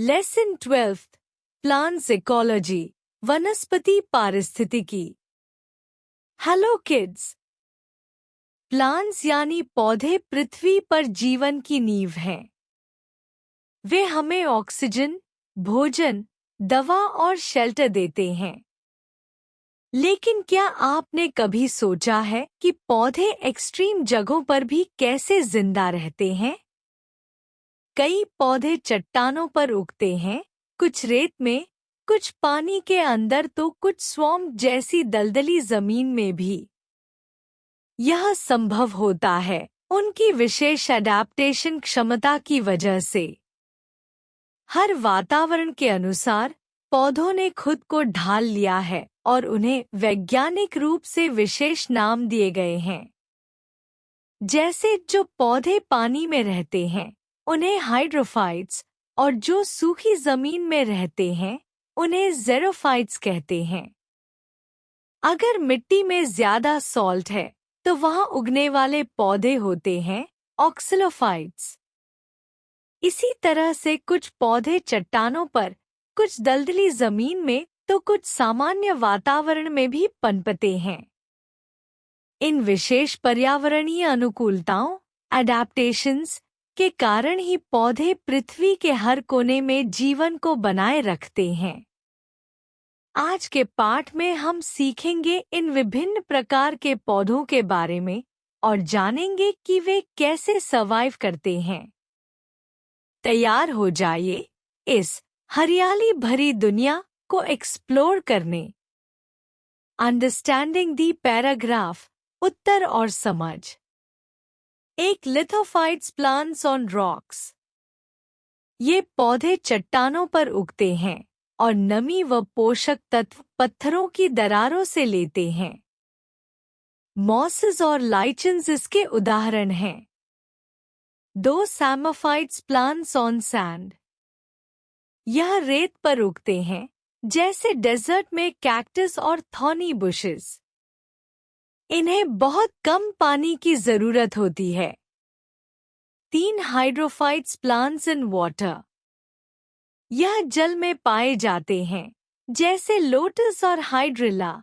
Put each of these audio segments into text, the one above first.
Lesson 12 plants ecology वनस्पति पारिस्थितिकी। Hello kids. Plants यानी पौधे पृथ्वी पर जीवन की नींव हैं। वे हमें ऑक्सीजन, भोजन, दवा और शेल्टर देते हैं। लेकिन क्या आपने कभी सोचा है कि पौधे एक्सट्रीम जगहों पर भी कैसे जिंदा रहते हैं? कई पौधे चट्टानों पर उगते हैं, कुछ रेत में, कुछ पानी के अंदर तो कुछ स्वैम्प जैसी दलदली जमीन में भी। यह संभव होता है उनकी विशेष एडेप्टेशन क्षमता की वजह से। हर वातावरण के अनुसार पौधों ने खुद को ढाल लिया है और उन्हें वैज्ञानिक रूप से विशेष नाम दिए गए हैं। जैसे जो पौधे पानी में रहते हैं उन्हें हाइड्रोफाइट्स और जो सूखी जमीन में रहते हैं उन्हें ज़ेरोफाइट्स कहते हैं। अगर मिट्टी में ज्यादा सॉल्ट है तो वहां उगने वाले पौधे होते हैं ऑक्सिलोफाइट्स। इसी तरह से कुछ पौधे चट्टानों पर, कुछ दलदली जमीन में तो कुछ सामान्य वातावरण में भी पनपते हैं। इन विशेष पर्यावरणीय अनुकूलताओं एडेप्टेशंस के कारण ही पौधे पृथ्वी के हर कोने में जीवन को बनाए रखते हैं। आज के पाठ में हम सीखेंगे इन विभिन्न प्रकार के पौधों के बारे में और जानेंगे कि वे कैसे सर्वाइव करते हैं। तैयार हो जाइए इस हरियाली भरी दुनिया को एक्सप्लोर करने। अंडरस्टैंडिंग दी पैराग्राफ, उत्तर और समझ। एक लिथोफाइट्स प्लांट्स ऑन रॉक्स। ये पौधे चट्टानों पर उगते हैं और नमी व पोषक तत्व पत्थरों की दरारों से लेते हैं। मॉसेस और लाइचन्स इसके उदाहरण हैं। 2 सैमोफाइट्स प्लांट्स ऑन सैंड। यह रेत पर उगते हैं, जैसे डेजर्ट में कैक्टस और थॉर्नी बुशेस। इन्हें बहुत कम पानी की जरूरत होती है। 3 हाइड्रोफाइट्स प्लांट्स इन वाटर। यह जल में पाए जाते हैं, जैसे लोटस और हाइड्रिला।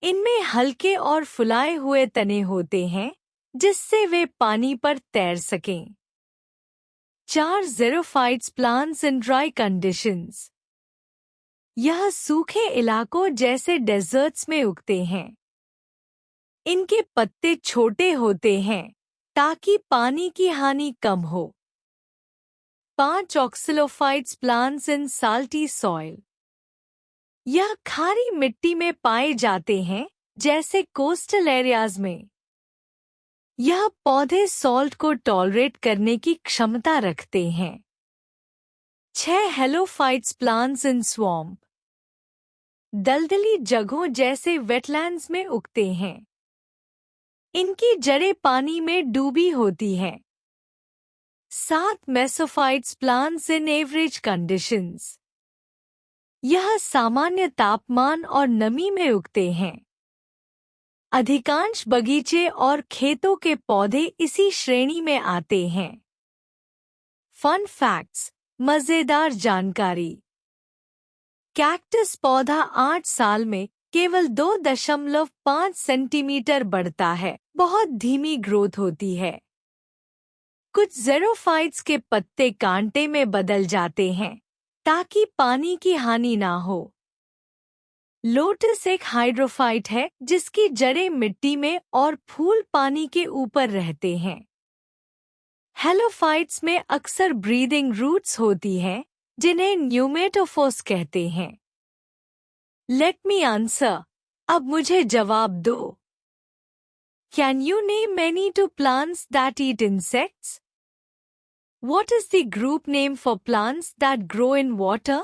इनमें हल्के और फुलाए हुए तने होते हैं, जिससे वे पानी पर तैर सकें। 4 xerophytes plants in dry conditions. यह सूखे इलाकों जैसे डेजर्ट्स में उगते हैं। इनके पत्ते छोटे होते हैं ताकि पानी की हानि कम हो। 5 ऑक्सिलोफाइट्स प्लांट्स इन साल्टी सॉइल। यह खारी मिट्टी में पाए जाते हैं, जैसे कोस्टल एरियाज में। यह पौधे सॉल्ट को टॉलरेट करने की क्षमता रखते हैं। 6 हेलोफाइट्स प्लांट्स इन स्वैम्प। दलदली जगहों जैसे वेटलैंड्स में उगते हैं। इनकी जड़ें पानी में डूबी होती हैं। 7 मेसोफाइट्स प्लांट्स इन एवरेज कंडीशंस। यह सामान्य तापमान और नमी में उगते हैं। अधिकांश बगीचे और खेतों के पौधे इसी श्रेणी में आते हैं। फन फैक्ट्स, मजेदार जानकारी। कैक्टस पौधा 8 साल में केवल 2.5 सेंटीमीटर बढ़ता है। बहुत धीमी ग्रोथ होती है। कुछ ज़ेरोफाइट्स के पत्ते कांटे में बदल जाते हैं ताकि पानी की हानि ना हो। लोटस एक हाइड्रोफाइट है जिसकी जड़ें मिट्टी में और फूल पानी के ऊपर रहते हैं। हेलोफाइट्स में अक्सर ब्रीदिंग रूट्स होती हैं, जिन्हें न्यूमेटोफोर्स कहते हैं। Let me answer. अब मुझे जवाब दो। Can you name any 2 plants that eat insects? What is the group name for plants that grow in water?